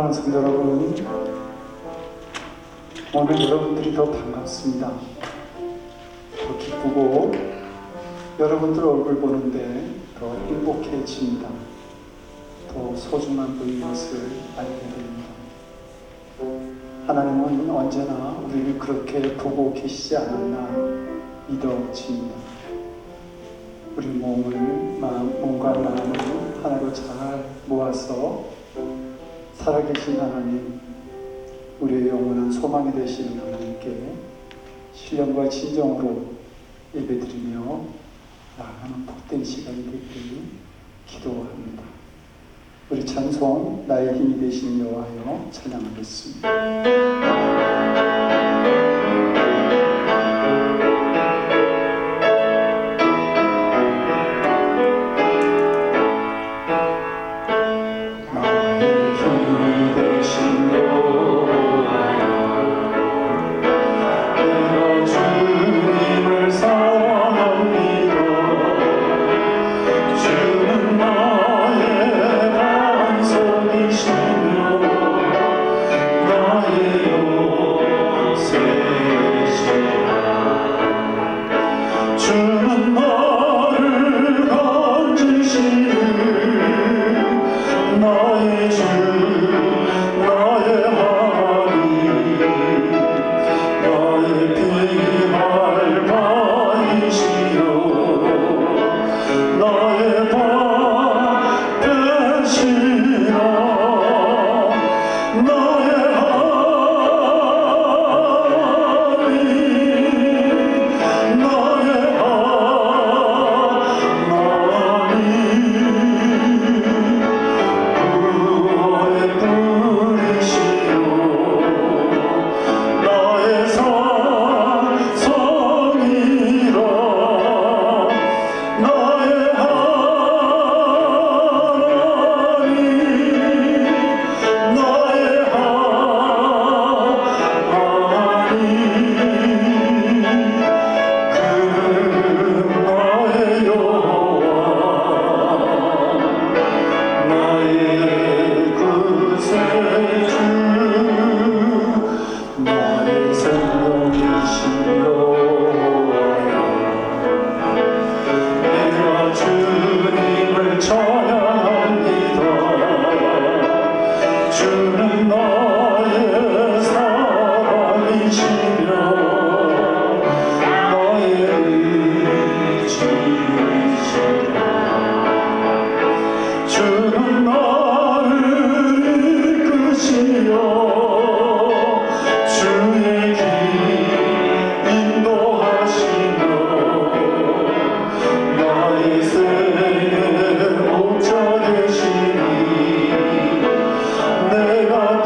사랑하는 성도 여러분, 오늘 여러분들이 더 반갑습니다. 더 기쁘고 여러분들 얼굴 보는데 더 행복해집니다. 더 소중한 분인 것을 알게 됩니다. 하나님은 언제나 우리를 그렇게 보고 계시지 않았나 믿어집니다. 우리 몸과 마음을 하나로 잘 모아서 살아계신 하나님, 우리의 영원한 소망이 되시는 하나님께 신령과 진정으로 예배드리며 나아가는 복된 시간이 되기를 기도합니다. 우리 찬송 나의 힘이 되신 여호와여 찬양하겠습니다. 내가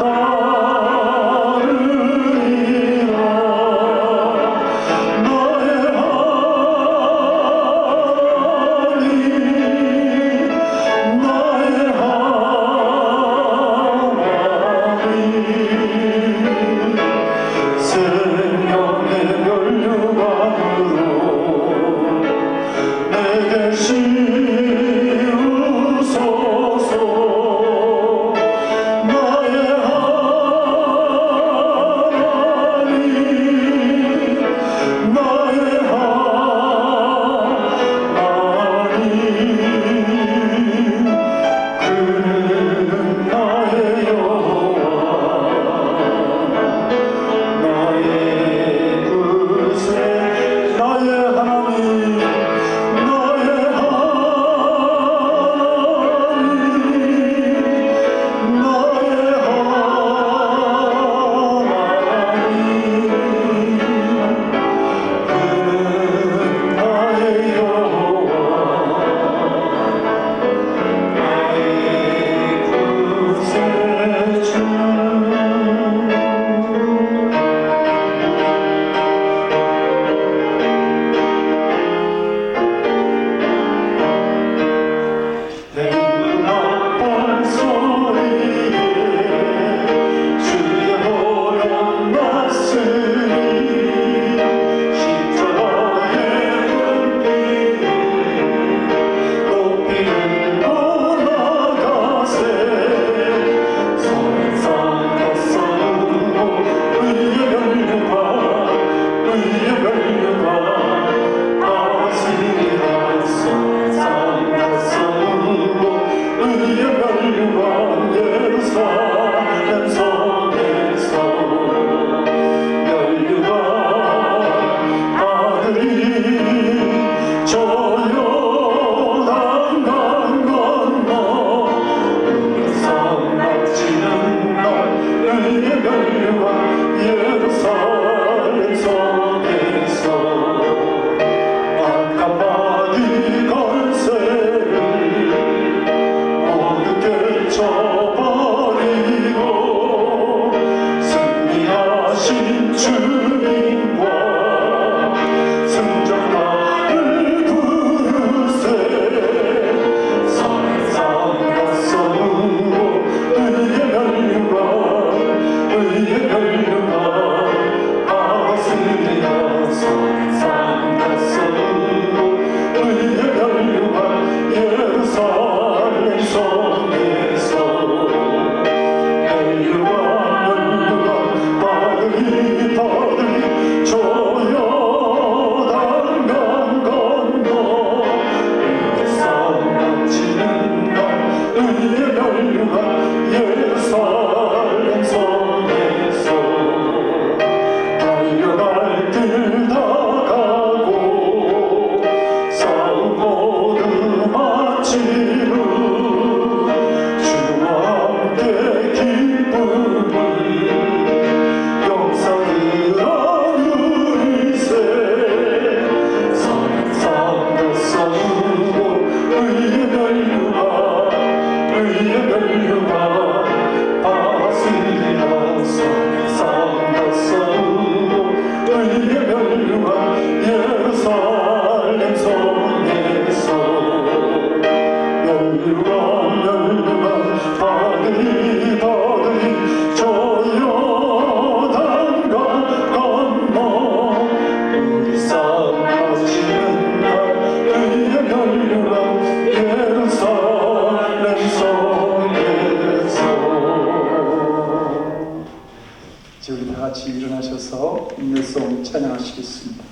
인내송 찬양하시겠습니다.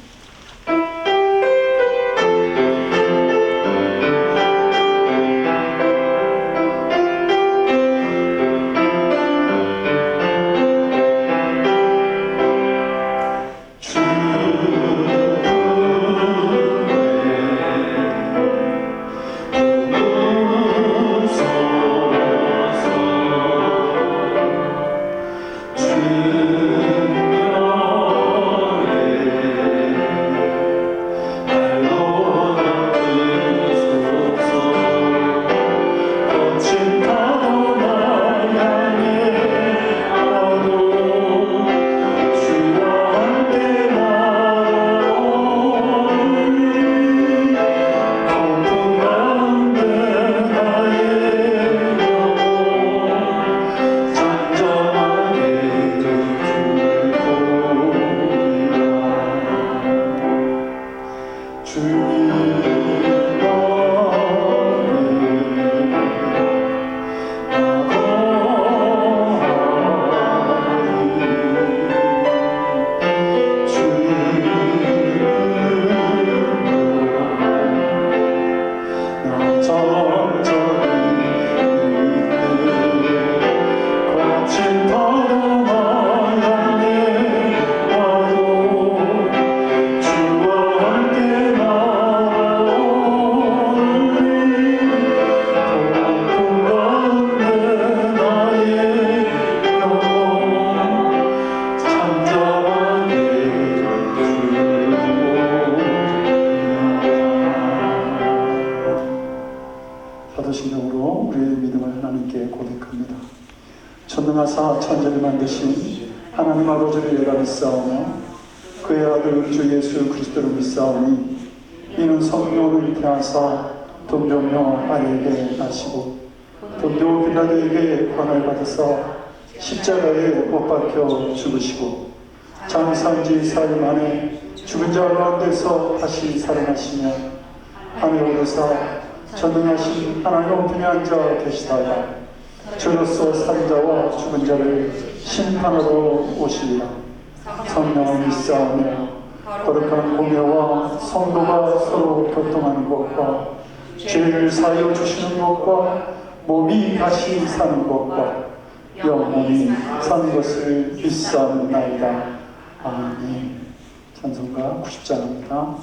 사도신경으로 우리의 믿음을 하나님께 고백합니다. 천능하사 천지를 만드신 하나님 아버지를 내가 믿사오며 그의 아들 주 예수 그리스도를 믿사오니 이는 성령을 잉태하사 동정녀 아이에게 나시고 본디오 빌라도에게 관을 받으사 십자가에 못 박혀 죽으시고 장사한지 4일 만에 죽은 자 가운데서 다시 살아나시며 하늘에 오르사 전능하신 하나님 우편에 앉아 계시다가 저로서 살인자와 죽은 자를 심판하러 오시리라. 성령을 믿사오며 거룩한 공예와 성도가 서로 교통하는 것과 죄를 사하여 주시는 것과 몸이 다시 사는 것과 영원히 사는 것을 믿사옵나이다. 아멘. 찬송가 90장입니다.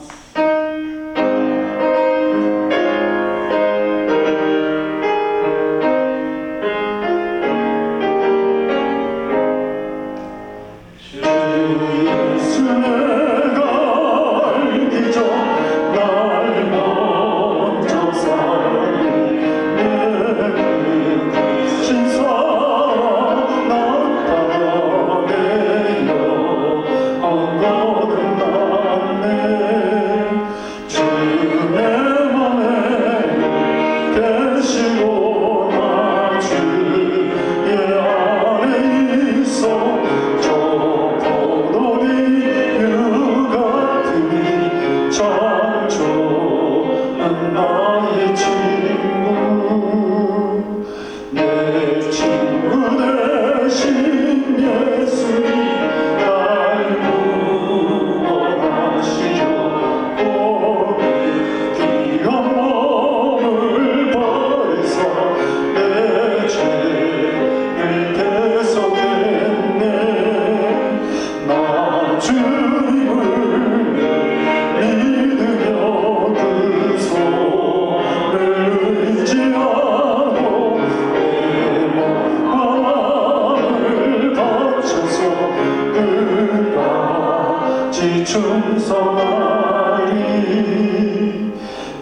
충성하리.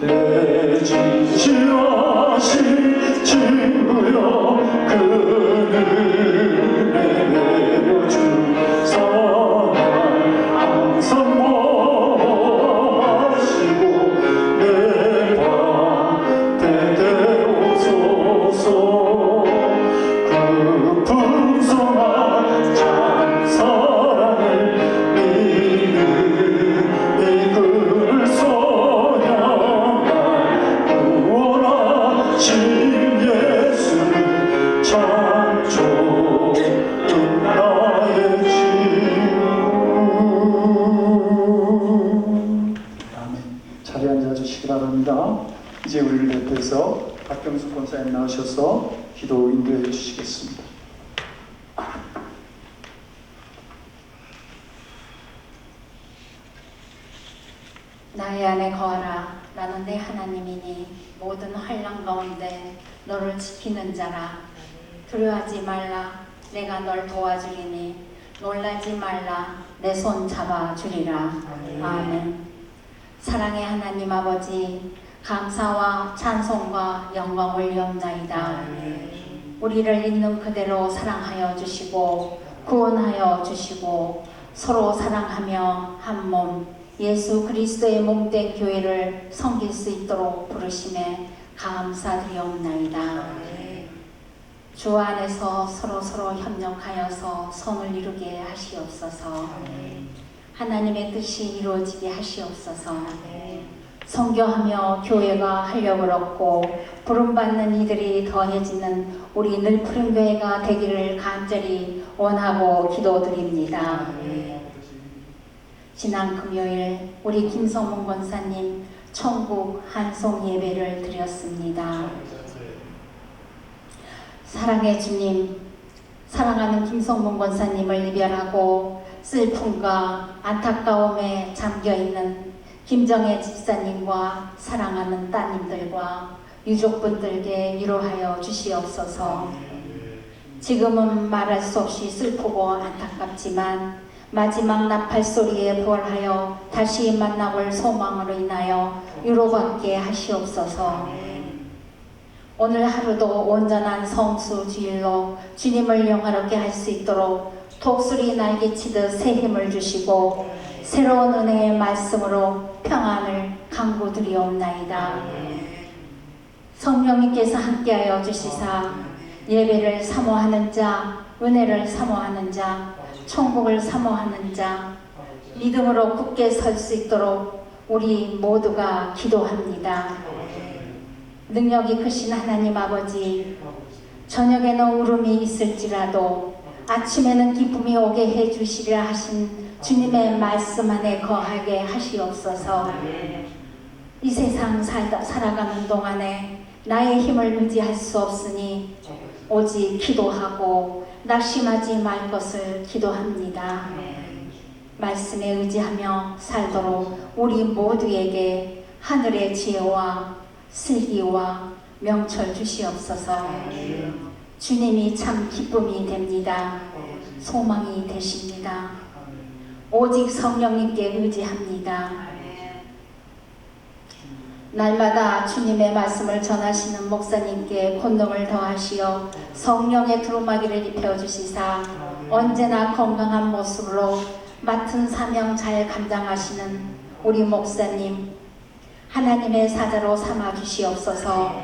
내 진실하신 친구여 그를 내려주소서. 항상 보호하시고 내 방 대대로 소서. 그 풍성한 찬사랑을 믿는 이 그를 선양할 구원하신 예수를 찬송은 나의 친구. 아멘. 자리에 앉아주시기 바랍니다. 이제 우리를 대표해서 박경숙 권사님 나오셔서 기도 인도해 주시겠습니다. 나의 안에 거하라. 나는 내 하나님이니 모든 환난 가운데 너를 지키는 자라. 두려워하지 말라. 내가 널 도와주리니 놀라지 말라. 내 손 잡아주리라. 아멘. 사랑의 하나님 아버지, 감사와 찬송과 영광 올리옵나이다. 우리를 있는 그대로 사랑하여 주시고 구원하여 주시고 서로 사랑하며 한 몸 예수 그리스도의 몸된 교회를 섬길 수 있도록 부르심에 감사드리옵나이다. 주 안에서 서로 협력하여서 선을 이루게 하시옵소서. 하나님의 뜻이 이루어지게 하시옵소서. 선교하며 교회가 활력을 얻고 부름받는 이들이 더해지는 우리 늘푸른 교회가 되기를 간절히 원하고 기도드립니다. 지난 금요일 우리 김성문 권사님 천국 한송 예배를 드렸습니다. 사랑의 주님, 사랑하는 김성문 권사님을 이별하고 슬픔과 안타까움에 잠겨있는 김정혜 집사님과 사랑하는 따님들과 유족분들께 위로하여 주시옵소서. 지금은 말할 수 없이 슬프고 안타깝지만 마지막 나팔 소리에 부활하여 다시 만나볼 소망으로 인하여 위로받게 하시옵소서. 오늘 하루도 온전한 성수 주일로 주님을 영화롭게 할 수 있도록 독수리 날개치듯 새 힘을 주시고 새로운 은혜의 말씀으로 평안을 간구드리옵나이다. 성령님께서 함께하여 주시사 예배를 사모하는 자, 은혜를 사모하는 자, 천국을 사모하는 자, 믿음으로 굳게 설 수 있도록 우리 모두가 기도합니다. 능력이 크신 하나님 아버지, 저녁에는 울음이 있을지라도 아침에는 기쁨이 오게 해주시리라 하신 주님의 말씀 안에 거하게 하시옵소서. 이 세상 살아가는 동안에 나의 힘을 의지할 수 없으니 오직 기도하고 낙심하지 말 것을 기도합니다. 말씀에 의지하며 살도록 우리 모두에게 하늘의 지혜와 슬기와 명철 주시옵소서. 주님이 참 기쁨이 됩니다. 소망이 되십니다. 오직 성령님께 의지합니다. 날마다 주님의 말씀을 전하시는 목사님께 권능을 더하시어 성령의 두루마기를 입혀주시사 언제나 건강한 모습으로 맡은 사명 잘 감당하시는 우리 목사님, 하나님의 사자로 삼아주시옵소서.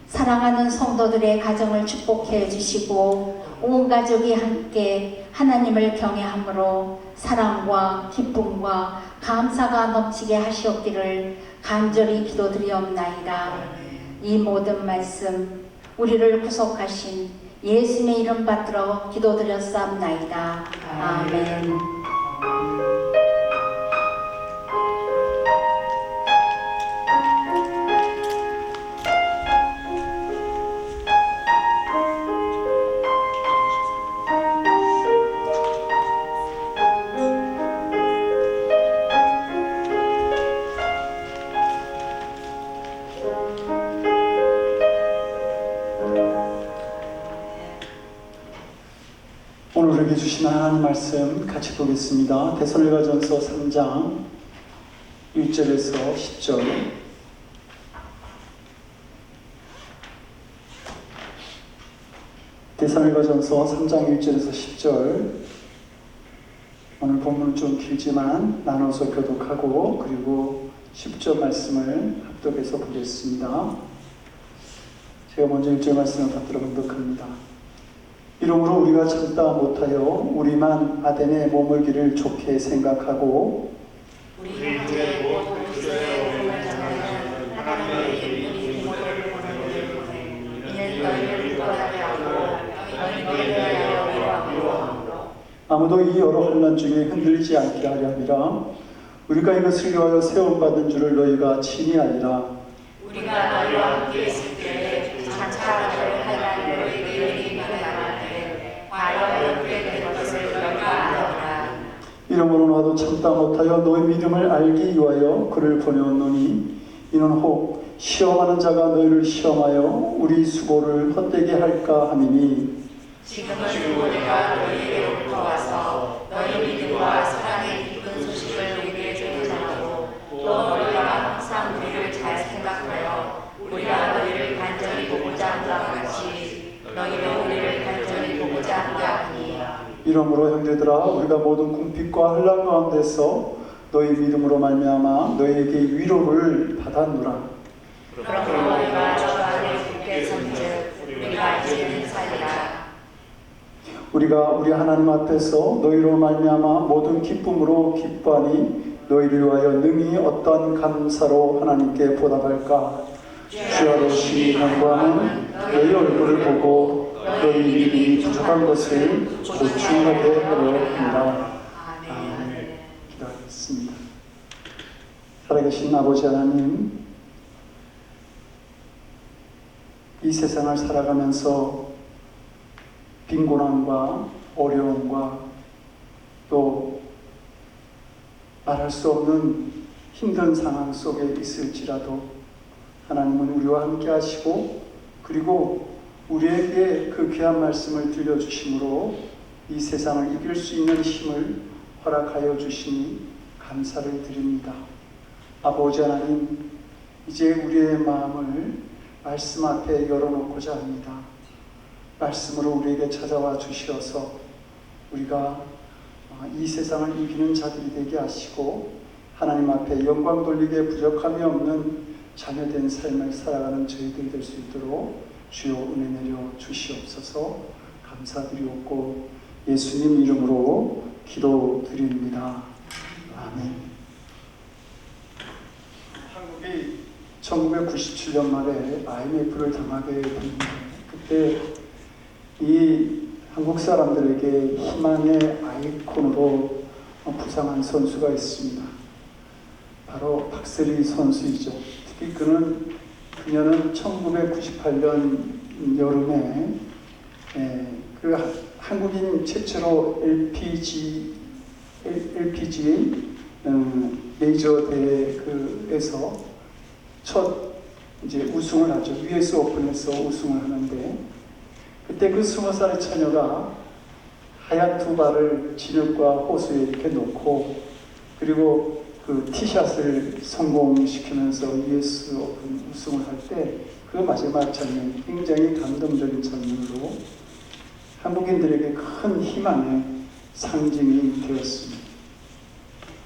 사랑하는 성도들의 가정을 축복해 주시고 온 가족이 함께 하나님을 경외함으로 사랑과 기쁨과 감사가 넘치게 하시옵기를 간절히 기도드리옵나이다. 이 모든 말씀 우리를 구속하신 예수님의 이름 받들어 기도드렸사옵나이다. 아멘. 오늘 우리에게 주신 하나님 말씀 같이 보겠습니다. 데살로니가전서 3장 1절에서 10절. 데살로니가전서 3장 1절에서 10절. 오늘 본문은 좀 길지만 나눠서 교독하고 그리고 10절 말씀을 합독해서 보겠습니다. 제가 먼저 1절 말씀을 받들어 본독합니다. 이러므로 우리가 참다 못하여 우리만 아덴에 머물기를 좋게 생각하고 우리는 이제 곧 그리스도의 오름을 전하는 하나님의 이름이 모두를 보내는 이는 너희를 구원하게 하고 너희를 위하여 위로함으로 아무도 이 여러 환난 중에 흔들리지 않게 하려 함이라. 우리가 이것을 위하여 세움받은 줄을 너희가 친히 알리라. 우리가 너희와 함께 있을 때에 장차 너희를 하나님 너희에게 임하는 때 과연 그렇게 된 것을 너희가 아노라. 이러므로 나도 참다 못하여 너희 믿음을 알기 위하여 그를 보내었노니 이는 혹 시험하는 자가 너희를 시험하여 우리 수고를 헛되게 할까 함이니 지금은 우리가 너희에게로부터 와서 너희 믿음과 사랑의 기쁜 소식을 너희에게 전하고 또 너희가 항상 우리를 잘 생각하여 우리가 너희를 간절히 보고자 한다와 같이 너희도 우리를 간절히 보고자 한다 하니 이러므로 형제들아 우리가 모든 궁핍과 환난 가운데서 너희 믿음으로 말미암아 너희에게 위로를 받았노라. 그러므로 너희가 주 안에 굳게 선즉 우리가 이제는 살리라. 우리가 우리 하나님 앞에서 너희로 말미암아 모든 기쁨으로 기뻐하니 너희를 위하여 능히 어떠한 감사로 하나님께 보답할까. 주야로 신이 간구하는 너희 얼굴을 보고 너희 믿음이 부족한 것을 보충하게 하려 합니다. 아멘. 기도하겠습니다. 살아계신 아버지 하나님, 이 세상을 살아가면서 빈곤함과 어려움과 또 말할 수 없는 힘든 상황 속에 있을지라도 하나님은 우리와 함께 하시고 그리고 우리에게 그 귀한 말씀을 들려주심으로 이 세상을 이길 수 있는 힘을 허락하여 주시니 감사를 드립니다. 아버지 하나님, 이제 우리의 마음을 말씀 앞에 열어놓고자 합니다. 말씀으로 우리에게 찾아와 주시어서 우리가 이 세상을 이기는 자들이 되게 하시고 하나님 앞에 영광 돌리기에 부족함이 없는 자녀된 삶을 살아가는 저희들이 될 수 있도록 주여 은혜 내려 주시옵소서. 감사드리옵고 예수님 이름으로 기도드립니다. 아멘. 한국이 1997년 말에 IMF를 당하게 됩니다. 그때 이 한국 사람들에게 희망의 아이콘으로 부상한 선수가 있습니다. 바로 박세리 선수이죠. 특히 그녀는 1998년 여름에 그 한국인 최초로 LPGA 메이저 대회에서 첫 이제 우승을 하죠. US 오픈에서 우승을 하는데 그때 그 20살의 처녀가 하얀 두 발을 진흙과 호수에 이렇게 놓고 그리고 그 티샷을 성공시키면서 US 오픈 우승을 할 때 그 마지막 장면, 굉장히 감동적인 장면으로 한국인들에게 큰 희망의 상징이 되었습니다.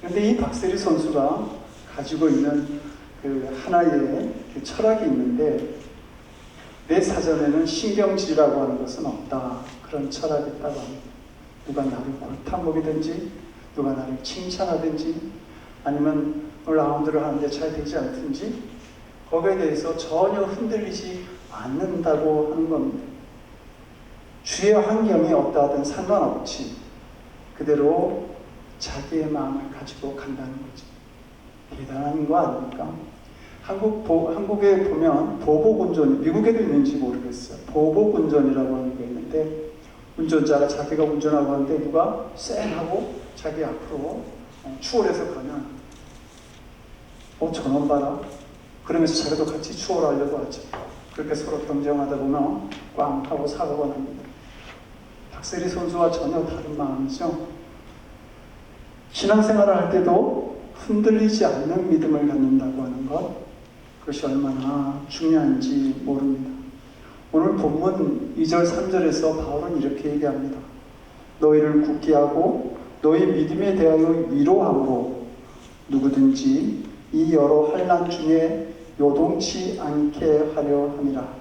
그런데 이 박세리 선수가 가지고 있는 그 하나의 그 철학이 있는데 내 사전에는 신경질이라고 하는 것은 없다. 그런 철학이 있다고 합니다. 누가 나를 골탕먹이든지 누가 나를 칭찬하든지 아니면 라운드를 하는데 잘 되지 않든지 거기에 대해서 전혀 흔들리지 않는다고 하는 겁니다. 주의 환경이 어떠 하든 상관없이 그대로 자기의 마음을 가지고 간다는 거죠. 대단한 거 아닙니까? 한국에 보면 보복운전, 미국에도 있는지 모르겠어요. 보복운전이라고 하는 게 있는데 운전자가 자기가 운전하고 하는데 누가 쌩 하고 자기 앞으로 추월해서 가면 저놈 봐라. 그러면서 자기도 같이 추월하려고 하죠. 그렇게 서로 경쟁하다 보면 꽝 하고 사고가 납니다. 박세리 선수와 전혀 다른 마음이죠. 신앙생활을 할 때도 흔들리지 않는 믿음을 갖는다고 하는 것, 그것이 얼마나 중요한지 모릅니다. 오늘 본문 2절 3절에서 바울은 이렇게 얘기합니다. 너희를 굳게 하고 너희 믿음에 대하여 위로함으로 누구든지 이 여러 환난 중에 요동치 않게 하려 함이라.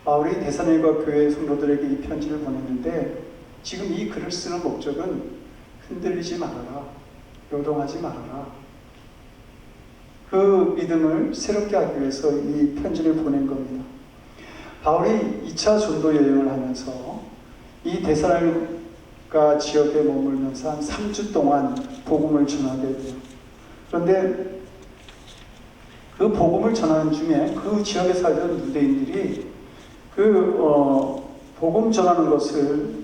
바울이 데살로니가 교회 성도들에게 이 편지를 보냈는데 지금 이 글을 쓰는 목적은 흔들리지 말아라, 요동하지 말아라, 그 믿음을 새롭게 하기 위해서 이 편지를 보낸 겁니다. 바울이 2차 전도 여행을 하면서 이 데살로니가 지역에 머물면서 한 3주 동안 복음을 전하게 돼요. 그런데 그 복음을 전하는 중에 그 지역에 살던 유대인들이 복음 전하는 것을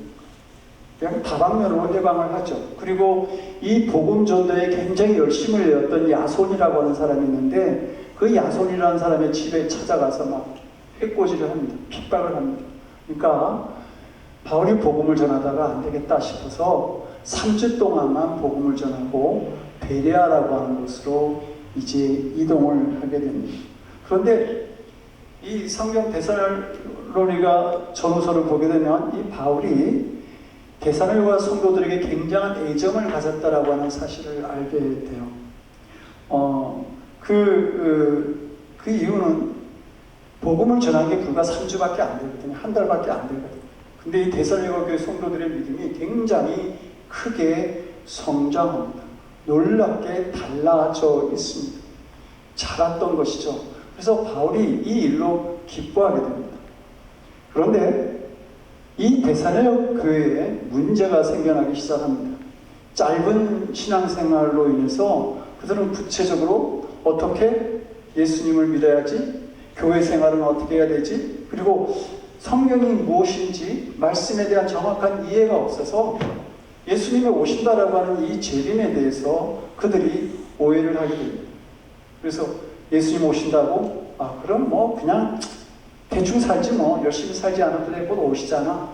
그냥 다방면으로 해방을 하죠. 그리고 이 복음 전도에 굉장히 열심을 내었던 야손이라고 하는 사람이 있는데 그 야손이라는 사람의 집에 찾아가서 막 해코지를 합니다. 핍박을 합니다. 그러니까 바울이 복음을 전하다가 안 되겠다 싶어서 3주 동안만 복음을 전하고 베레아라고 하는 곳으로 이제 이동을 하게 됩니다. 그런데 이 성경 데살로니가 전후서를 보게 되면 이 바울이 데살로니가 성도들에게 굉장한 애정을 가졌다라고 하는 사실을 알게 돼요. 그 이유는 복음을 전한 게 불과 3주밖에 안 되거든요. 한 달밖에 안 되거든요. 근데 이 데살로니가 교회 성도들의 믿음이 굉장히 크게 성장합니다. 놀랍게 달라져 있습니다. 자랐던 것이죠. 그래서 바울이 이 일로 기뻐하게 됩니다. 그런데 이 데살로니가 교회에 문제가 생겨나기 시작합니다. 짧은 신앙생활로 인해서 그들은 구체적으로 어떻게 예수님을 믿어야지, 교회 생활은 어떻게 해야 되지, 그리고 성경이 무엇인지 말씀에 대한 정확한 이해가 없어서 예수님이 오신다라고 하는 이 재림에 대해서 그들이 오해를 하게 됩니다. 그래서 예수님 오신다고, 그럼 뭐 그냥 대충 살지 뭐, 열심히 살지 않아도 돼, 곧 오시잖아,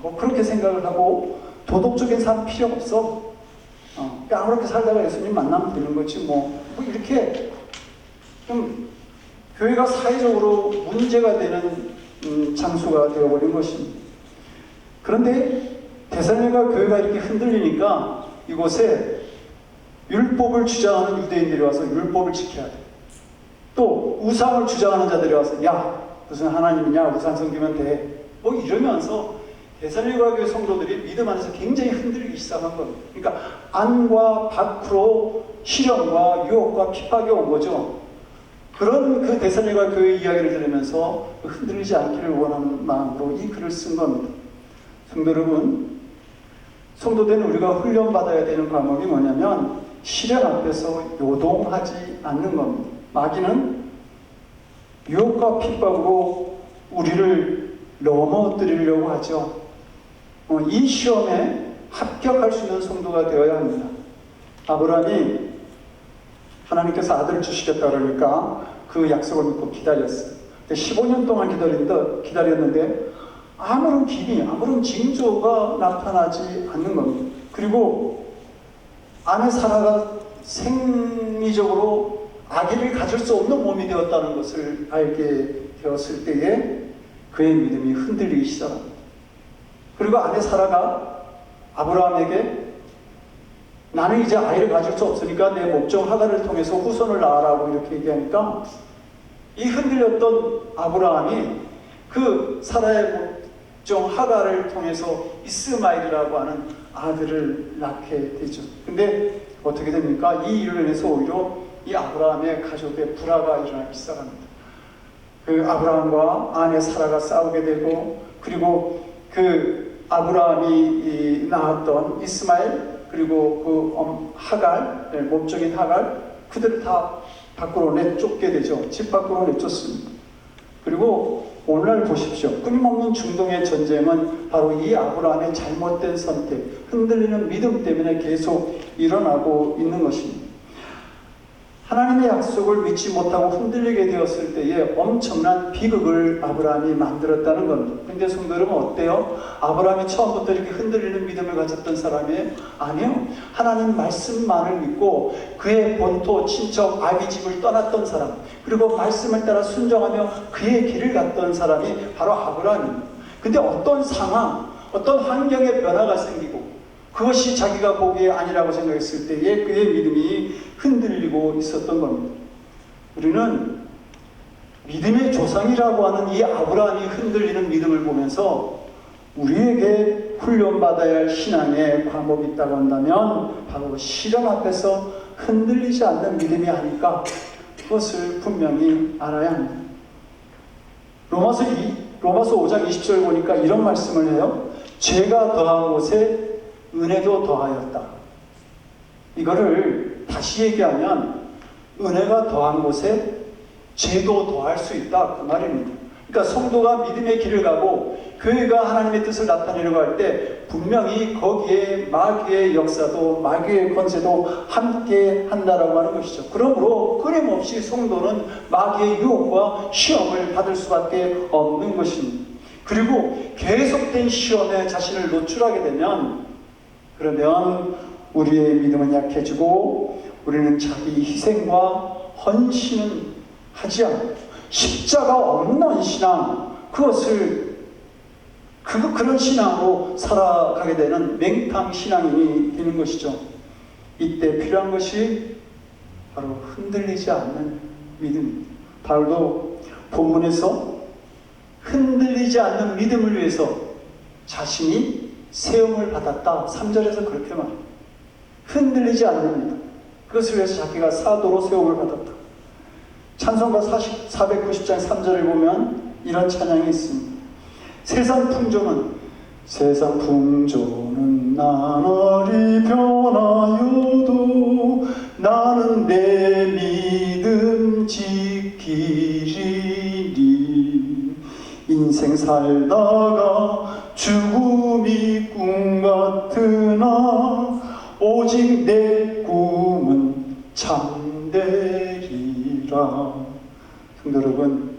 뭐 그렇게 생각을 하고 도덕적인 삶 필요 없어, 아무렇게 살다가 예수님 만나면 되는 거지 뭐 이렇게 좀 교회가 사회적으로 문제가 되는 장소가 되어버린 것입니다. 그런데 데살로니가 교회가 이렇게 흔들리니까 이곳에 율법을 주장하는 유대인들이 와서 율법을 지켜야 돼. 또 우상을 주장하는 자들이 와서 야, 무슨 하나님이냐, 우상 섬기면 돼, 뭐 이러면서 데살로니가 교회 성도들이 믿음 안에서 굉장히 흔들리기 시작한 겁니다. 그러니까 안과 밖으로 시련과 유혹과 핍박이 온 거죠. 그런 그 데살로니가 교회 이야기를 들으면서 흔들리지 않기를 원하는 마음으로 이 글을 쓴 겁니다. 성도 여러분, 성도된 우리가 훈련받아야 되는 과목이 뭐냐면 시련 앞에서 요동하지 않는 겁니다. 마귀는 유혹과 핍박으로 우리를 넘어뜨리려고 하죠. 이 시험에 합격할 수 있는 성도가 되어야 합니다. 아브라함이 하나님께서 아들을 주시겠다 그러니까 그 약속을 믿고 기다렸어요. 15년 동안 기다렸는데 아무런 기미, 아무런 징조가 나타나지 않는 겁니다. 그리고 아내 사라가 생리적으로 아기를 가질 수 없는 몸이 되었다는 것을 알게 되었을 때에 그의 믿음이 흔들리기 시작합니다. 그리고 아내 사라가 아브라함에게 나는 이제 아이를 가질 수 없으니까 내 목종 하갈을 통해서 후손을 낳으라고 이렇게 얘기하니까 이 흔들렸던 아브라함이 그 사라의 목종 하갈을 통해서 이스마엘이라고 하는 아들을 낳게 되죠. 근데 어떻게 됩니까? 이 일로 인해서 오히려 이 아브라함의 가족의 불화가 일어나기 시작합니다. 그 아브라함과 아내 사라가 싸우게 되고, 그리고 그 아브라함이 낳았던 이스마엘, 그리고 그 하갈, 몸적인 하갈, 그들을 다 밖으로 내쫓게 되죠. 집 밖으로 내쫓습니다. 그리고 오늘날 보십시오. 끊임없는 중동의 전쟁은 바로 이 아브라함의 잘못된 선택, 흔들리는 믿음 때문에 계속 일어나고 있는 것입니다. 하나님의 약속을 믿지 못하고 흔들리게 되었을 때에 엄청난 비극을 아브라함이 만들었다는 겁니다. 근데 성도 여러분 어때요? 아브라함이 처음부터 이렇게 흔들리는 믿음을 가졌던 사람이에요? 아니요. 하나님 말씀만을 믿고 그의 본토, 친척, 아비 집을 떠났던 사람, 그리고 말씀을 따라 순종하며 그의 길을 갔던 사람이 바로 아브라함입니다. 근데 어떤 상황, 어떤 환경의 변화가 생기고 그것이 자기가 보기에 아니라고 생각했을 때에 그의 믿음이 흔들리고 있었던 겁니다. 우리는 믿음의 조상이라고 하는 이 아브라함이 흔들리는 믿음을 보면서 우리에게 훈련받아야 할 신앙의 과목이 있다고 한다면 바로 시련 앞에서 흔들리지 않는 믿음이 아닐까, 그것을 분명히 알아야 합니다. 로마서 5장 20절 보니까 이런 말씀을 해요. 죄가 더한 곳에 은혜도 더하였다. 이거를 다시 얘기하면 은혜가 더한 곳에 죄도 더할 수 있다, 그 말입니다. 그러니까 성도가 믿음의 길을 가고 교회가 하나님의 뜻을 나타내려고 할 때 분명히 거기에 마귀의 역사도 마귀의 권세도 함께 한다라고 하는 것이죠. 그러므로 끊임없이 성도는 마귀의 유혹과 시험을 받을 수밖에 없는 것입니다. 그리고 계속된 시험에 자신을 노출하게 되면, 그러면 우리의 믿음은 약해지고 우리는 자기 희생과 헌신은 하지 않고 십자가 없는 신앙, 그런 신앙으로 살아가게 되는 맹탕 신앙인이 되는 것이죠. 이때 필요한 것이 바로 흔들리지 않는 믿음입니다. 바울도 본문에서 흔들리지 않는 믿음을 위해서 자신이 세움을 받았다, 3절에서 그렇게 말합니다. 흔들리지 않는 믿음, 그것을 위해서 자기가 사도로 세움을 받았다. 찬송가 490장 3절을 보면 이런 찬양이 있습니다. 세상 풍조는 나날이 변하여도 나는 내 믿음 지키리니. 인생 살다가 죽음이 꿈 같으나 오직 내 꿈은 참되리라. 성도 여러분,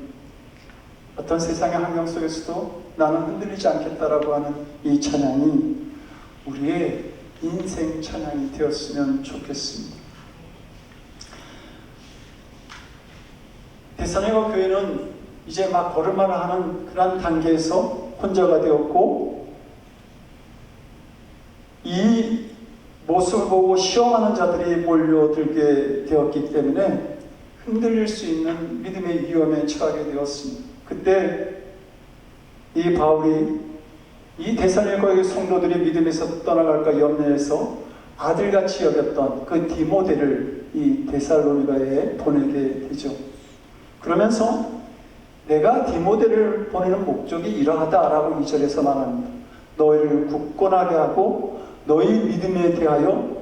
어떤 세상의 환경 속에서도 나는 흔들리지 않겠다라고 하는 이 찬양이 우리의 인생 찬양이 되었으면 좋겠습니다. 데살로니가 교회는 이제 막 걸을만을 하는 그런 단계에서 혼자가 되었고, 이 모습을 보고 시험하는 자들이 몰려들게 되었기 때문에 흔들릴 수 있는 믿음의 위험에 처하게 되었습니다. 그때 이 바울이 이 데살로니가의 성도들이 믿음에서 떠나갈까 염려해서 아들같이 여겼던 그 디모데를 이 데살로니가에 보내게 되죠. 그러면서 내가 디모데를 보내는 목적이 이러하다라고 2절에서 말합니다. 너희를 굳건하게 하고 너희 믿음에 대하여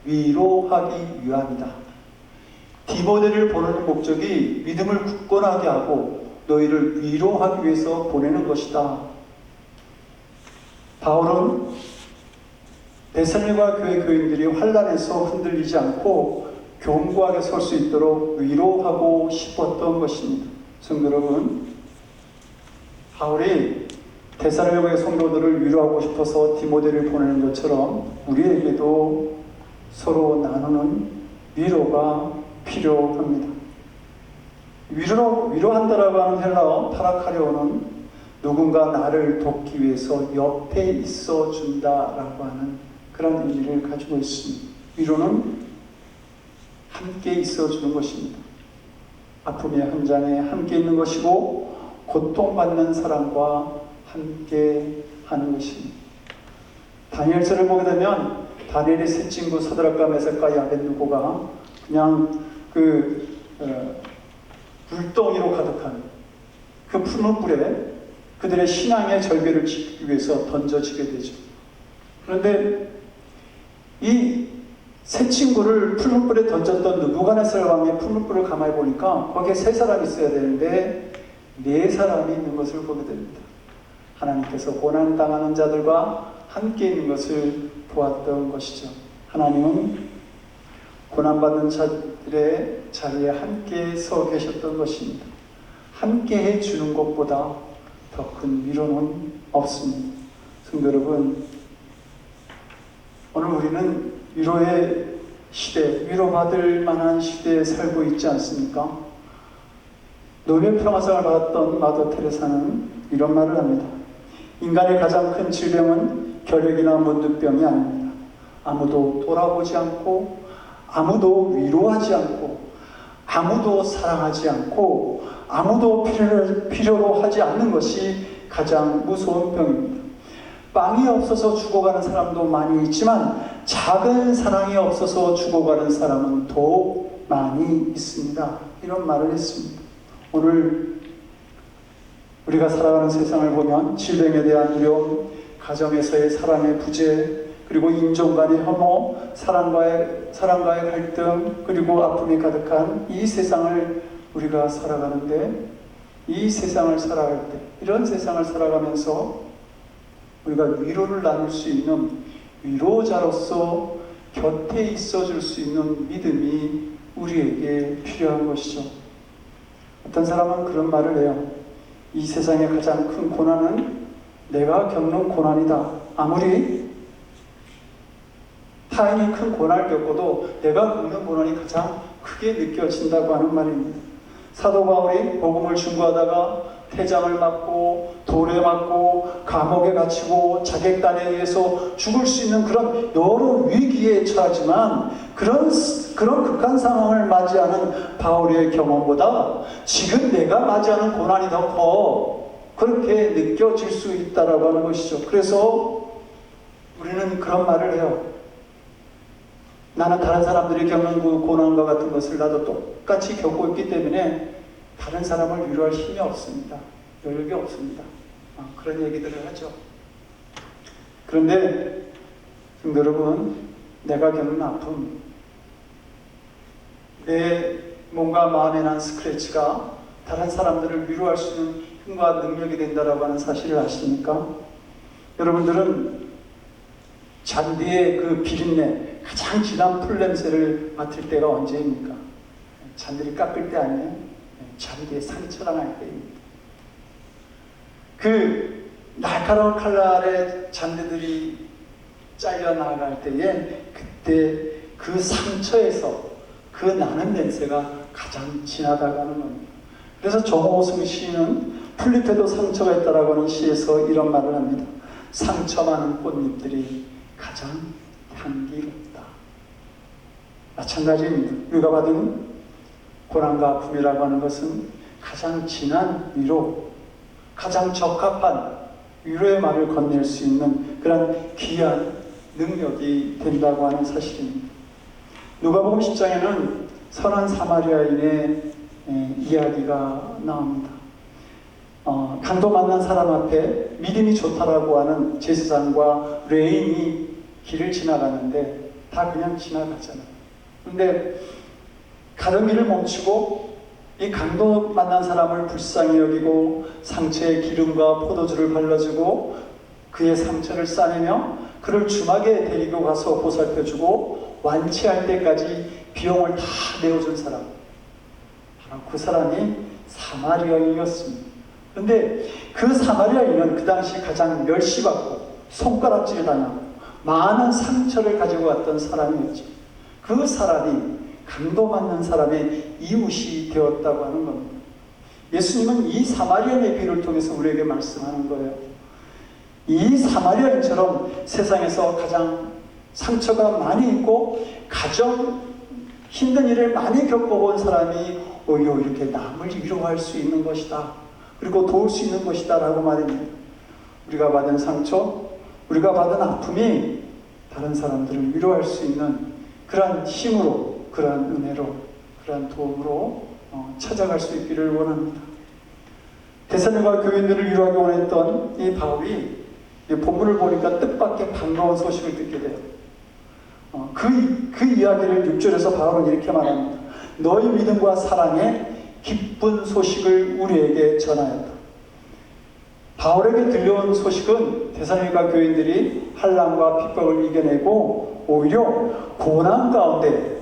위로하기 위함이다. 디모데를 보내는 목적이 믿음을 굳건하게 하고 너희를 위로하기 위해서 보내는 것이다. 바울은 데살로니가 교회 교인들이 환난에서 흔들리지 않고 견고하게 설 수 있도록 위로하고 싶었던 것입니다. 성도 여러분, 바울이 데살로니가의 성도들을 위로하고 싶어서 디모데를 보내는 것처럼 우리에게도 서로 나누는 위로가 필요합니다. 위로한다라고 하는 헬라어 파라카레오는 누군가 나를 돕기 위해서 옆에 있어 준다라고 하는 그런 의미를 가지고 있습니다. 위로는 함께 있어 주는 것입니다. 아픔의 현장에 함께 있는 것이고 고통받는 사람과 함께 하는 것입니다. 다니엘서를 보게 되면 다니엘의 세 친구 서드락과 메삭과 아벳느고가 그냥 불덩이로 가득한 그 푸른 불에 그들의 신앙의 절개를 지키기 위해서 던져지게 되죠. 그런데 이 세 친구를 푸른 불에 던졌던 느부갓네살 왕의 푸른 불을 가만히 보니까 거기에 세 사람이 있어야 되는데 네 사람이 있는 것을 보게 됩니다. 하나님께서 고난당하는 자들과 함께 있는 것을 보았던 것이죠. 하나님은 고난받는 자들의 자리에 함께 서 계셨던 것입니다. 함께 해주는 것보다 더 큰 위로는 없습니다. 성도 여러분, 오늘 우리는 위로의 시대, 위로받을 만한 시대에 살고 있지 않습니까? 노벨 평화상을 받았던 마더 테레사는 이런 말을 합니다. 인간의 가장 큰 질병은 결핵이나 문득병이 아닙니다. 아무도 돌아보지 않고, 아무도 위로하지 않고, 아무도 사랑하지 않고, 아무도 필요로 하지 않는 것이 가장 무서운 병입니다. 빵이 없어서 죽어가는 사람도 많이 있지만 작은 사랑이 없어서 죽어가는 사람은 더욱 많이 있습니다. 이런 말을 했습니다. 오늘 우리가 살아가는 세상을 보면 질병에 대한 두려움, 가정에서의 사랑의 부재, 그리고 인종 간의 혐오, 사랑과의 갈등, 그리고 아픔이 가득한 이 세상을 우리가 살아가는데, 이 세상을 살아갈 때, 이런 세상을 살아가면서 우리가 위로를 나눌 수 있는 위로자로서 곁에 있어줄 수 있는 믿음이 우리에게 필요한 것이죠. 어떤 사람은 그런 말을 해요. 이 세상의 가장 큰 고난은 내가 겪는 고난이다. 아무리 타인이 큰 고난을 겪어도 내가 겪는 고난이 가장 크게 느껴진다고 하는 말입니다. 사도 바울이 복음을 중고하다가 태장을 맞고 돌에 맞고 감옥에 갇히고 자객단에 의해서 죽을 수 있는 그런 여러 위기에 처하지만 그런 극한 상황을 맞이하는 바울의 경험보다 지금 내가 맞이하는 고난이 더 커, 그렇게 느껴질 수 있다라고 하는 것이죠. 그래서 우리는 그런 말을 해요. 나는 다른 사람들이 겪는 그 고난과 같은 것을 나도 똑같이 겪고 있기 때문에 다른 사람을 위로할 힘이 없습니다. 여력이 없습니다. 그런 얘기들을 하죠. 그런데 성도 여러분, 내가 겪는 아픔, 내 몸과 마음에 난 스크래치가 다른 사람들을 위로할 수 있는 힘과 능력이 된다라고 하는 사실을 아십니까? 여러분들은 잔디의 그 비린내, 가장 진한 풀 냄새를 맡을 때가 언제입니까? 잔디를 깎을 때 아니에요? 잔디의 상처가 날 때입니다. 그 날카로운 칼날의 잔디들이 잘려 나갈 때에 그때 그 상처에서 그 나는 냄새가 가장 진하다고 하는 겁니다. 그래서 정호승 시인은 풀잎에도 상처가 있다라고 하는 시에서 이런 말을 합니다. 상처 많은 꽃잎들이 가장 향기롭다. 마찬가지입니다. 우리가 받은 고난과 아픔이라고 하는 것은 가장 진한 위로, 가장 적합한 위로의 말을 건넬 수 있는 그런 귀한 능력이 된다고 하는 사실입니다. 누가복음 10장에는 선한 사마리아인의 이야기가 나옵니다. 강도 만난 사람 앞에 믿음이 좋다라고 하는 제사장과 레인이 길을 지나가는데 다 그냥 지나가잖아요. 그런데 가던 길을 멈추고 이 강도 만난 사람을 불쌍히 여기고 상처에 기름과 포도주를 발라주고 그의 상처를 싸매며 그를 주막에 데리고 가서 보살펴주고 완치할 때까지 비용을 다 내어준 사람, 바로 그 사람이 사마리아인이었습니다. 그런데 그 사마리아인은 그 당시 가장 멸시받고 손가락질을 당하고 많은 상처를 가지고 왔던 사람이었죠. 그 사람이 강도 맞는 사람의 이웃이 되었다고 하는 겁니다. 예수님은 이 사마리아인의 비유를 통해서 우리에게 말씀하는 거예요. 이 사마리아인처럼 세상에서 가장 상처가 많이 있고 가정 힘든 일을 많이 겪어본 사람이 오히려 이렇게 남을 위로할 수 있는 것이다, 그리고 도울 수 있는 것이다 라고 말합니다. 우리가 받은 상처, 우리가 받은 아픔이 다른 사람들을 위로할 수 있는 그러한 힘으로, 그러한 은혜로, 그러한 도움으로 찾아갈 수 있기를 원합니다. 데살로니가 교인들을 위로하기 원했던 이 바울이 본문을 보니까 뜻밖의 반가운 소식을 듣게 돼요. 그 이야기를 6절에서 바울은 이렇게 말합니다. 너희 믿음과 사랑의 기쁜 소식을 우리에게 전하였다. 바울에게 들려온 소식은 데살로니가 교인들이 환난과 핍박을 이겨내고 오히려 고난 가운데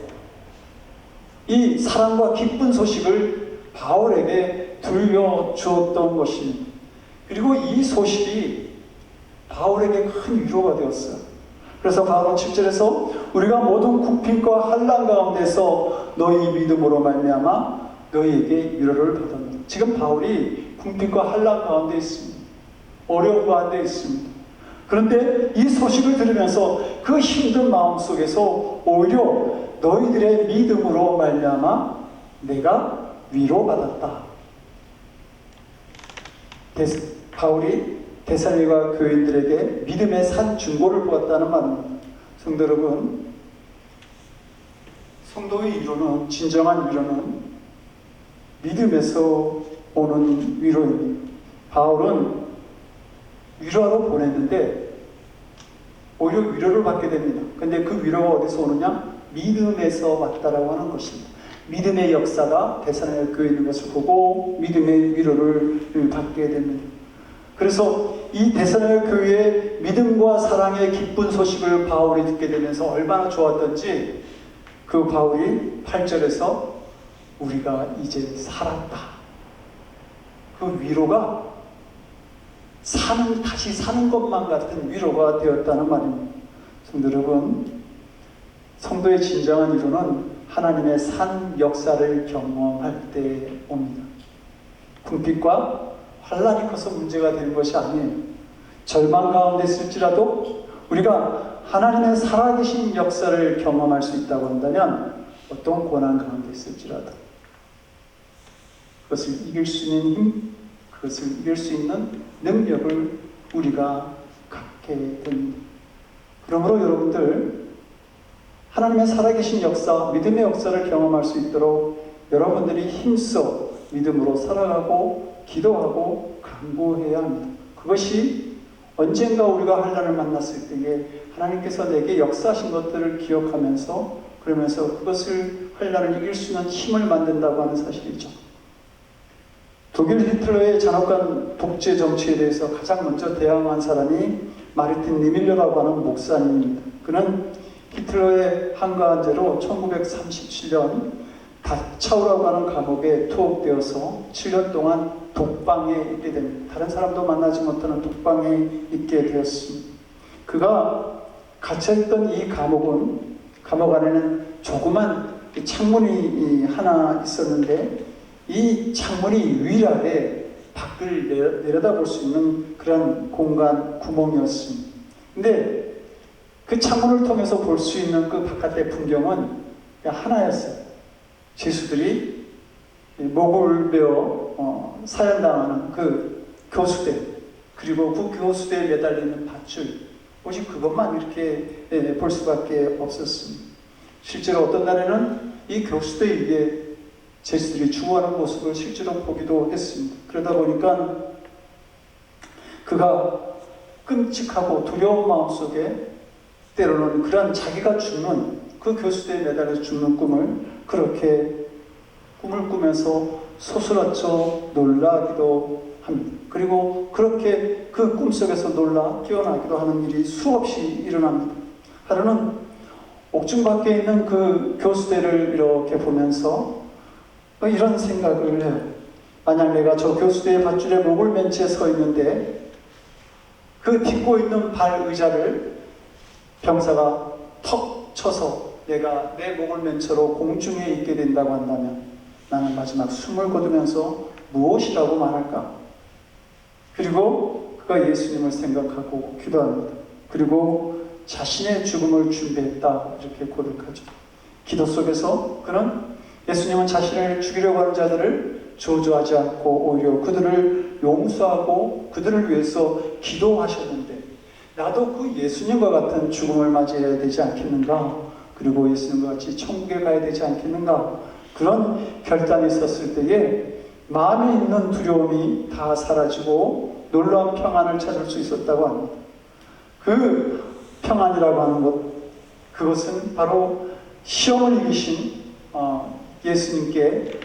이 사랑과 기쁜 소식을 바울에게 들려주었던 것입니다. 그리고 이 소식이 바울에게 큰 위로가 되었어요. 그래서 바울은 7절에서 우리가 모든 굽힘과 환난 가운데서 너희 믿음으로 말미암아 너희에게 위로를 받았노라. 지금 바울이 굽힘과 환난 가운데 있습니다. 어려운 가운데 있습니다. 그런데 이 소식을 들으면서 그 힘든 마음 속에서 오히려 너희들의 믿음으로 말미암아 내가 위로받았다. 바울이 데살로니가 교인들에게 믿음의 산 중보를 보았다는 말입니다. 성도 여러분, 성도의 위로는, 진정한 위로는 믿음에서 오는 위로입니다. 바울은 위로하러 보냈는데 오히려 위로를 받게 됩니다. 근데 그 위로가 어디서 오느냐? 믿음에서 왔다라고 하는 것입니다. 믿음의 역사가 데살로니가 교회에 있는 것을 보고 믿음의 위로를 받게 됩니다. 그래서 이 데살로니가 교회의 믿음과 사랑의 기쁜 소식을 바울이 듣게 되면서 얼마나 좋았던지 그 바울이 8절에서 우리가 이제 살았다. 그 위로가 다시 사는 것만 같은 위로가 되었다는 말입니다. 성도 여러분, 성도의 진정한 위로는 하나님의 산 역사를 경험할 때 옵니다. 궁핍과 환난이 커서 문제가 되는 것이 아니에요. 절망 가운데 있을지라도 우리가 하나님의 살아계신 역사를 경험할 수 있다고 한다면 어떤 고난 가운데 있을지라도 그것을 이길 수 있는 힘, 그것을 이길 수 있는 능력을 우리가 갖게 됩니다. 그러므로 여러분들 하나님의 살아계신 역사, 믿음의 역사를 경험할 수 있도록 여러분들이 힘써 믿음으로 살아가고 기도하고 간구해야 합니다. 그것이 언젠가 우리가 환난을 만났을 때에 하나님께서 내게 역사하신 것들을 기억하면서 그러면서 그것을 환난을 이길 수 있는 힘을 만든다고 하는 사실이죠. 독일 히틀러의 잔혹한 독재 정치에 대해서 가장 먼저 대항한 사람이 마르틴 니밀러라고 하는 목사님입니다. 그는 히틀러의 한가한 죄로 1937년 다차우라고 하는 감옥에 투옥되어서 7년 동안 독방에 있게 됩니다. 다른 사람도 만나지 못하는 독방에 있게 되었습니다. 그가 갇혀있던 이 감옥은 감옥 안에는 조그만 창문이 하나 있었는데 이 창문이 유일하게 밖을 내려다볼 수 있는 그런 공간, 구멍이었습니다. 근데 그 창문을 통해서 볼 수 있는 그 바깥의 풍경은 그냥 하나였어요. 죄수들이 목을 베어 사형당하는 그 교수대, 그리고 그 교수대에 매달리는 밧줄, 오직 그것만 이렇게 볼 수밖에 없었습니다. 실제로 어떤 날에는 이 교수대 위에 죄수들이 죽어가는 모습을 실제로 보기도 했습니다. 그러다 보니까 그가 끔찍하고 두려운 마음속에 때로는 그런 자기가 죽는 그 교수대에 매달려 죽는 꿈을 그렇게 꿈을 꾸면서 소스라쳐 놀라기도 합니다. 그리고 그렇게 그 꿈속에서 놀라 깨어나기도 하는 일이 수없이 일어납니다. 하루는 옥중 밖에 있는 그 교수대를 이렇게 보면서 이런 생각을 해요. 만약 내가 저 교수대의 밧줄에 목을 맨 채 서 있는데 그 딛고 있는 발 의자를 병사가 턱 쳐서 내가 내 목을 맨 채로 공중에 있게 된다고 한다면 나는 마지막 숨을 거두면서 무엇이라고 말할까? 그리고 그가 예수님을 생각하고 기도합니다. 그리고 자신의 죽음을 준비했다 이렇게 고백하죠. 기도 속에서 그는 예수님은 자신을 죽이려고 하는 자들을 저주하지 않고 오히려 그들을 용서하고 그들을 위해서 기도하셨는데 나도 그 예수님과 같은 죽음을 맞이해야 되지 않겠는가? 그리고 예수님과 같이 천국에 가야 되지 않겠는가? 그런 결단이 있었을 때에 마음에 있는 두려움이 다 사라지고 놀라운 평안을 찾을 수 있었다고 합니다. 그 평안이라고 하는 것, 그것은 바로 시험을 이기신 예수님께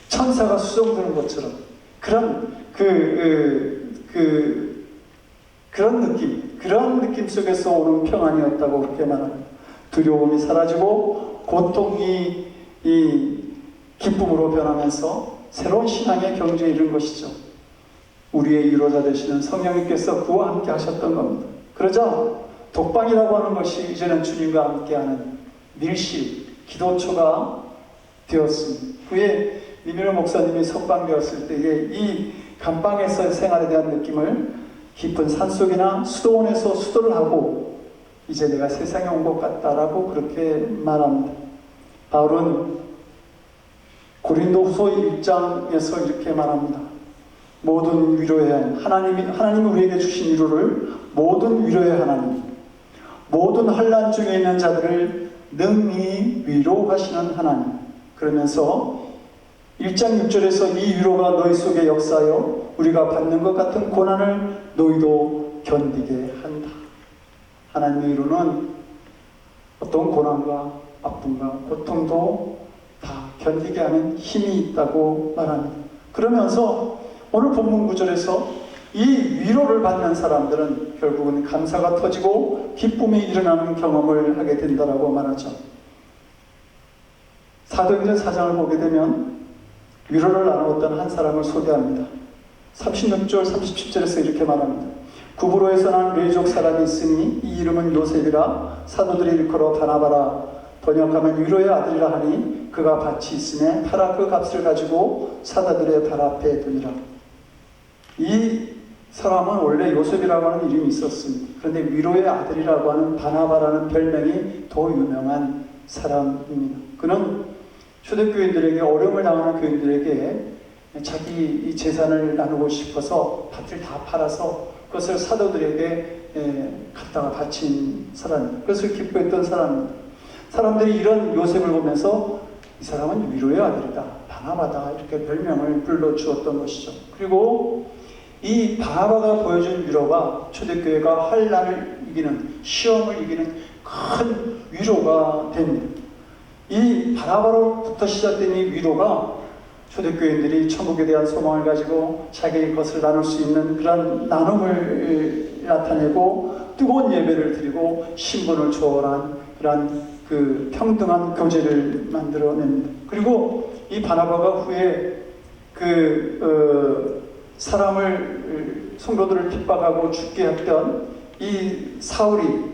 천사가 수종드는 것처럼 그런 그런 느낌 속에서 오는 평안이었다고 그렇게 말합니다. 두려움이 사라지고 고통이 기쁨으로 변하면서 새로운 신앙의 경지에 이른 것이죠. 우리의 위로자 되시는 성령님께서 그와 함께 하셨던 겁니다. 그러자 독방이라고 하는 것이 이제는 주님과 함께하는 밀실, 기도처가 되었습니다. 그에 미미로 목사님이 석방되었을 때에 이 감방에서 생활에 대한 느낌을 깊은 산속이나 수도원에서 수도를 하고 이제 내가 세상에 온 것 같다라고 그렇게 말합니다. 바울은 고린도후서 1장에서 이렇게 말합니다. 모든 위로의 하나님이 우리에게 주신 위로를 모든 위로의 하나님, 모든 환난 중에 있는 자들을 능히 위로하시는 하나님. 그러면서 1장 6절에서 이 위로가 너희 속에 역사하여 우리가 받는 것 같은 고난을 너희도 견디게 한다. 하나님의 위로는 어떤 고난과 아픔과 고통도 다 견디게 하는 힘이 있다고 말합니다. 그러면서 오늘 본문 구절에서 이 위로를 받는 사람들은 결국은 감사가 터지고 기쁨이 일어나는 경험을 하게 된다라고 말하죠. 사도행전 4장을 보게 되면 위로를 나누었던 한 사람을 소개합니다. 36절 37절에서 이렇게 말합니다. 구브로에서 난 레족 사람이 있으니 이 이름은 요셉이라 사도들이 일컬어 바나바라 번역하면 위로의 아들이라 하니 그가 밭이 있으며 팔아 그 값을 가지고 사도들의 발 앞에 두니라. 이 사람은 원래 요셉이라고 하는 이름이 있었습니다. 그런데 위로의 아들이라고 하는 바나바라는 별명이 더 유명한 사람입니다. 그는 초대교인들에게 어려움을 당하는 교인들에게 자기 이 재산을 나누고 싶어서 밭을 다 팔아서 그것을 사도들에게 갖다가 바친 사람입니다. 그것을 기뻐했던 사람입니다. 사람들이 이런 요셉을 보면서 이 사람은 위로의 아들이다, 바나바다 이렇게 별명을 불러주었던 것이죠. 그리고 이 바나바가 보여준 위로가 초대교회가 환난을 이기는, 시험을 이기는 큰 위로가 됩니다. 이 바나바로부터 시작된 이 위로가 초대교인들이 천국에 대한 소망을 가지고 자기의 것을 나눌 수 있는 그런 나눔을 나타내고 뜨거운 예배를 드리고 신분을 초월한 그런 그 평등한 교제를 만들어냅니다. 그리고 이 바나바가 후에 사람을 성도들을 핍박하고 죽게 했던 이 사울이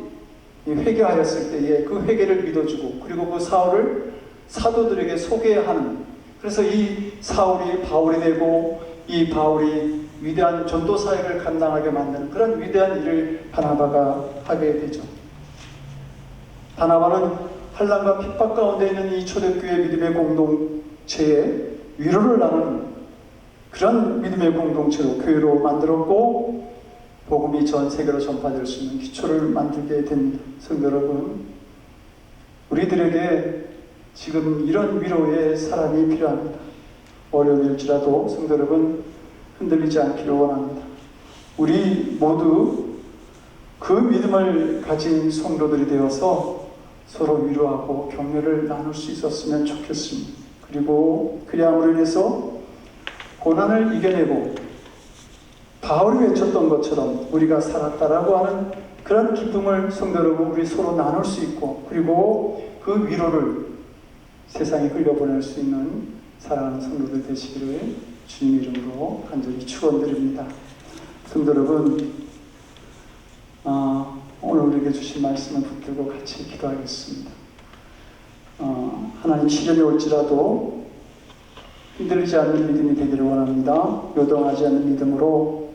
회개하였을 때에 그 회개를 믿어주고 그리고 그 사울을 사도들에게 소개하는, 그래서 이 사울이 바울이 되고 이 바울이 위대한 전도 사역을 감당하게 만드는 그런 위대한 일을 바나바가 하게 되죠. 바나바는 환난과 핍박 가운데 있는 이 초대교회 믿음의 공동체에 위로를 나누는 그런 믿음의 공동체로 교회로 만들었고 복음이 전 세계로 전파될 수 있는 기초를 만들게 됩니다. 성도 여러분, 우리들에게 지금 이런 위로의 사람이 필요합니다. 어려움일지라도 성도 여러분 흔들리지 않기를 원합니다. 우리 모두 그 믿음을 가진 성도들이 되어서 서로 위로하고 격려를 나눌 수 있었으면 좋겠습니다. 그리고 그리함으로 인해서 고난을 이겨내고 바울이 외쳤던 것처럼 우리가 살았다라고 하는 그런 기쁨을 성도 여러분 우리 서로 나눌 수 있고 그리고 그 위로를 세상에 흘려보낼 수 있는 사랑하는 성도들 되시기를 주님 이름으로 간절히 축원드립니다. 성도 여러분, 오늘 우리에게 주신 말씀을 붙들고 같이 기도하겠습니다. 하나님 시련이 올지라도 흔들리지 않는 믿음이 되기를 원합니다. 요동하지 않는 믿음으로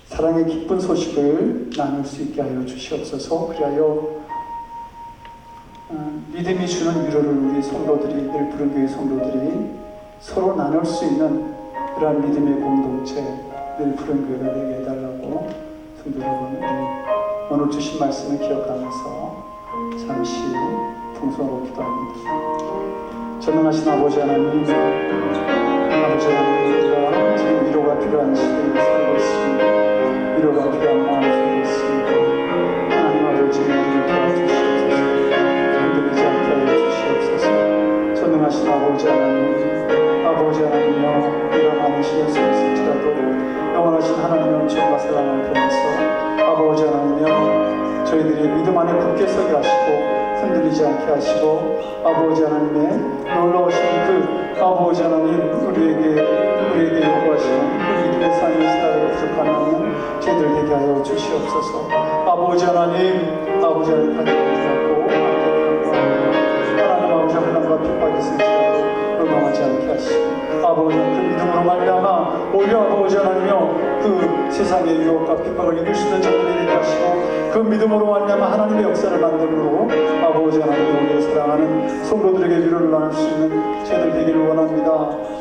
사랑의 기쁜 소식을 나눌 수 있게 하여 주시옵소서. 그리하여 믿음이 주는 위로를 우리 성도들이, 늘 푸른 교회 성도들이 서로 나눌 수 있는 그러한 믿음의 공동체, 늘 푸른 교회가 되게 해달라고 성도 여러분 오늘 주신 말씀을 기억하면서 잠시 풍성으로 기도합니다. 전능하신 아버지 하나님, 아버지 하나님과 지금 위로가 필요한 시대에 살고 있습니다. 위로가 필요한 마음 속에 있습니다. 하나님 아버지 우리를 도와주시옵소서. 흔들리지 않게 하여 주시옵소서. 전능하신 아버지 하나님여 이런 많은 시련 속에 있을지라도 영원하신 하나님의 은총과 사랑을 통해서 아버지 하나님여 저희들이 믿음 안에 굳게 서게 하시고 흔들리지 않게 않게 하시고 아버지 하나님의 놀라우신 그 아버지 하나님 우리에게 요구하시는 그 믿음의 삶을 살아가고 부족하면 저희들 되게 하여 주시옵소서. 아버지 하나님 같이 붙잡고 하나님 아버지 하나님과 핍박이 있을지라도 응하지 않게 하시고 아버지 그 믿음으로 말미암아 오히려 아버지 하나님여 그 세상의 유혹과 핍박을 이길 수 있는 자들이 되게 하시고 그 믿음으로 말미암아 하나님의 역사를 만들므로 아버지 하나님 우리의 사랑하는 성도들에게 위로를 나눌 수 있는 저희들 되기를 원합니다.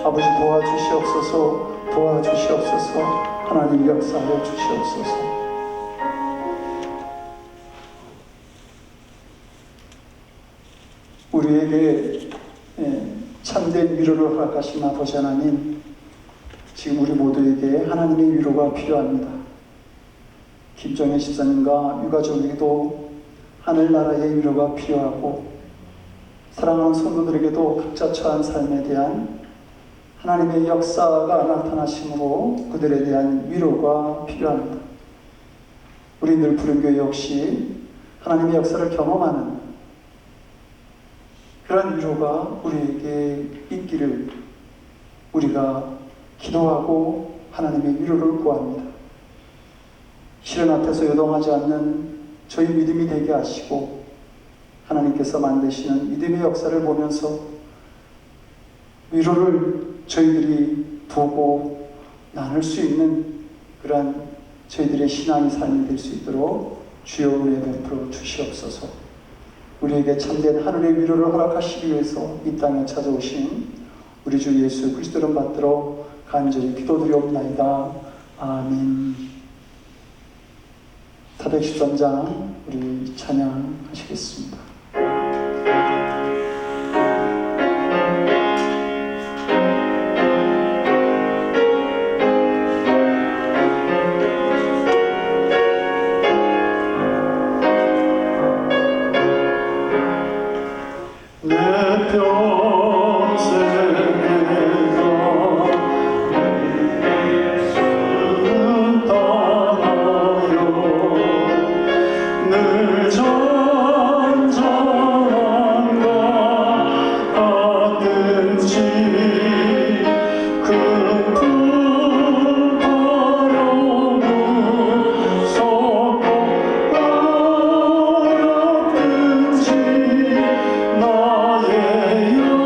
아버지 도와주시옵소서. 하나님 역사하여 주시옵소서. 우리에게 참된 위로를 허락하신 아버지 하나님, 지금 우리 모두에게 하나님의 위로가 필요합니다. 김정혜 집사님과 유가족에게도 하늘나라의 위로가 필요하고 사랑하는 성도들에게도 각자 처한 삶에 대한 하나님의 역사가 나타나심으로 그들에 대한 위로가 필요합니다. 우리 늘 푸른교회 역시 하나님의 역사를 경험하는 그런 위로가 우리에게 있기를 우리가 기도하고 하나님의 위로를 구합니다. 시련 앞에서 요동하지 않는 저희 믿음이 되게 하시고 하나님께서 만드시는 믿음의 역사를 보면서 위로를 저희들이 보고 나눌 수 있는 그런 저희들의 신앙의 삶이 될 수 있도록 주여 은혜 베풀어 주시옵소서. 우리에게 참된 하늘의 위로를 허락하시기 위해서 이 땅에 찾아오신 우리 주 예수 그리스도를 받들어 간절히 기도드리옵나이다. 아멘. 413장 우리 찬양하시겠습니다. 나의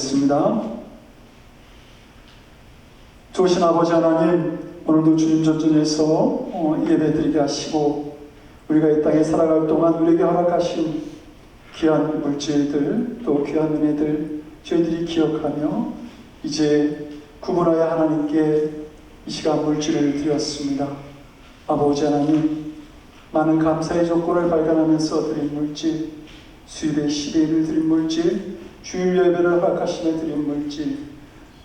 기도하겠습니다. 좋으신 아버지 하나님, 오늘도 주님 전전에서 예배드리게 하시고 우리가 이 땅에 살아갈 동안 우리에게 허락하신 귀한 물질들 또 귀한 은혜들 저희들이 기억하며 이제 구분하여 하나님께 이 시간 물질을 드렸습니다. 아버지 하나님, 많은 감사의 조건을 발견하면서 드린 물질, 수입의 10의 1을 드린 물질, 주일 예배를 허락하시며 드린 물질,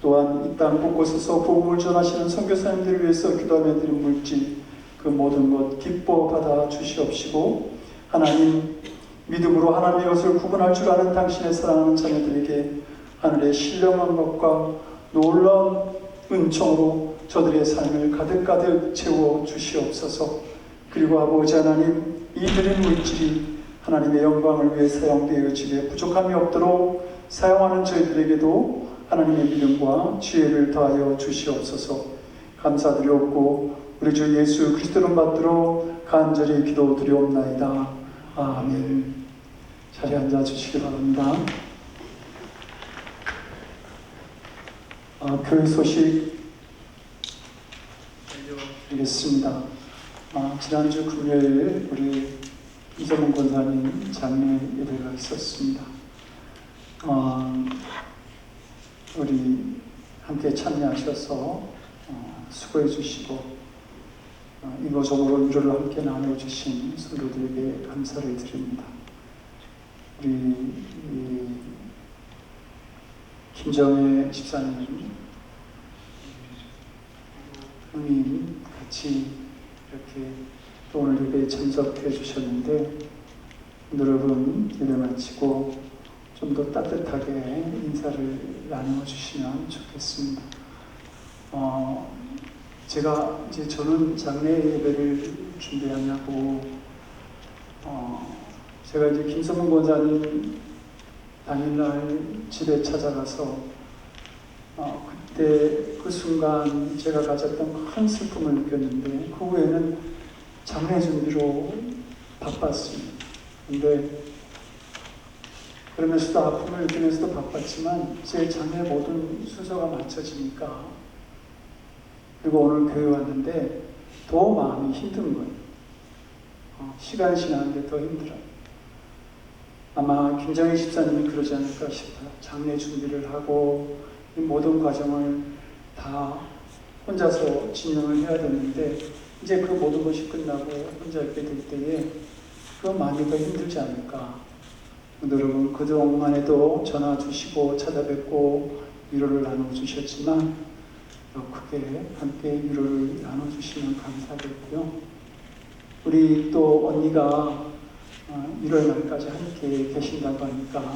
또한 이 땅 곳곳에서 복음을 전하시는 선교사님들을 위해서 기도하며 드린 물질, 그 모든 것 기뻐 받아 주시옵시고 하나님, 믿음으로 하나님의 것을 구분할 줄 아는 당신의 사랑하는 자녀들에게 하늘의 신령한 것과 놀라운 은총으로 저들의 삶을 가득가득 채워 주시옵소서. 그리고 아버지 하나님, 이 드린 물질이 하나님의 영광을 위해 사용되어지게 부족함이 없도록 사용하는 저희들에게도 하나님의 믿음과 지혜를 더하여 주시옵소서. 감사드리옵고 우리 주 예수 그리스도를 받들어 간절히 기도드리옵나이다. 아멘. 자리에 앉아 주시기 바랍니다. 교회 소식 알려드리겠습니다. 지난주 금요일 우리 이정훈 권사님 장례 예배가 있었습니다. 우리 함께 참여하셔서 수고해 주시고 이거저거 위로를 함께 나눠주신 성도들에게 감사를 드립니다. 우리 김정혜 집사님, 형님 같이 이렇게 또 오늘 예배에 참석해 주셨는데 여러분 예배 마치고 좀 더 따뜻하게 인사를 나눠주시면 좋겠습니다. 제가 이제 저는 장례 예배를 준비하냐고 제가 이제 김성문 권사님 당일날 집에 찾아가서 그때 그 순간 제가 가졌던 큰 슬픔을 느꼈는데 그 후에는 장례 준비로 바빴습니다. 근데 그러면서도 아픔을 느끼면서도 바빴지만 제 장례 모든 순서가 맞춰지니까 그리고 오늘 교회 왔는데 더 마음이 힘든 거예요. 시간이 지나는데 더 힘들어요. 아마 김정희 집사님이 그러지 않을까 싶어요. 장례 준비를 하고 이 모든 과정을 다 혼자서 진행을 해야 되는데 이제 그 모든 것이 끝나고 혼자 있게 될 때에 그 많이 더 힘들지 않을까. 여러분 그동안에도 전화 주시고 찾아뵙고 위로를 나눠주셨지만 더 크게 함께 위로를 나눠주시면 감사하겠고요. 우리 또 언니가 1월 말까지 함께 계신다고 하니까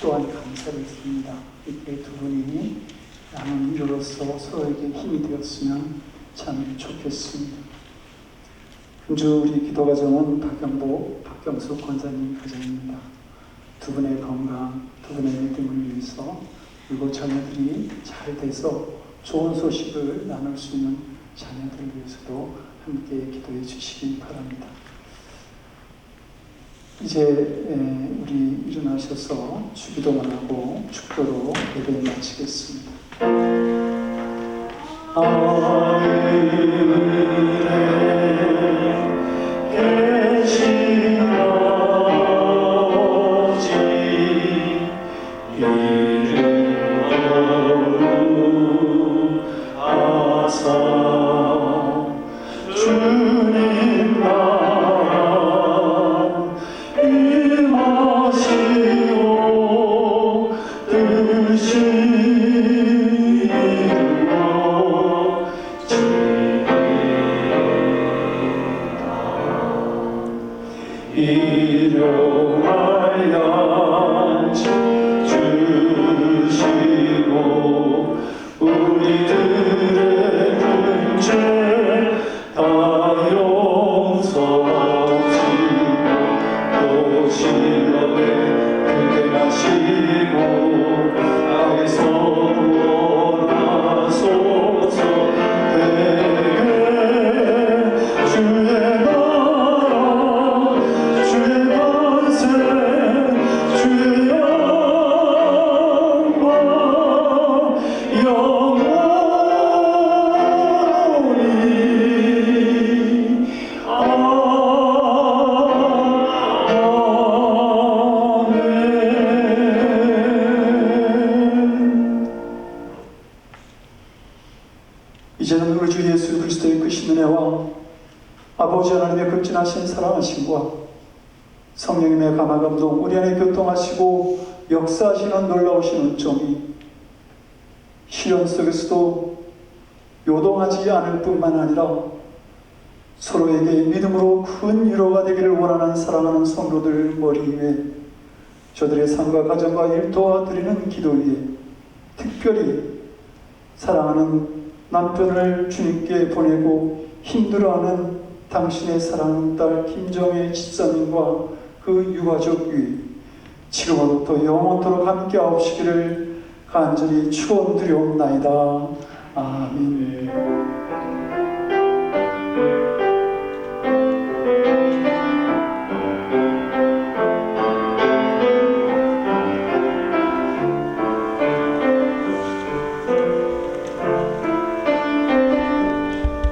또한 감사를 드립니다. 이렇게 두 분이 나눈 위로로서 서로에게 힘이 되었으면 참 좋겠습니다. 금주 우리 기도가정은 박경숙 권사님 가정입니다. 두 분의 건강, 두 분의 믿음을 위해서 그리고 자녀들이 잘 돼서 좋은 소식을 나눌 수 있는 자녀들을 위해서도 함께 기도해 주시기 바랍니다. 이제 우리 일어나셔서 주기도만 하고 축도로 예배를 마치겠습니다. 주의 무궁하신 사랑하심과 성령님의 감화 감동 우리 안에 교통하시고 역사하시는 놀라우신 은총이 시련 속에서도 요동하지 않을 뿐만 아니라 서로에게 믿음으로 큰 위로가 되기를 원하는 사랑하는 성도들 머리 위에 저들의 삶과 가정과 일터와 드리는 기도 위에 특별히 사랑하는 남편을 주님께 보내고 힘들어하는 당신의 사랑하는 딸 김정혜 집사님과 그 유가족 위에 지금으로부터 영원토록 함께 하옵시기를 간절히 축원드리옵나이다. 아멘.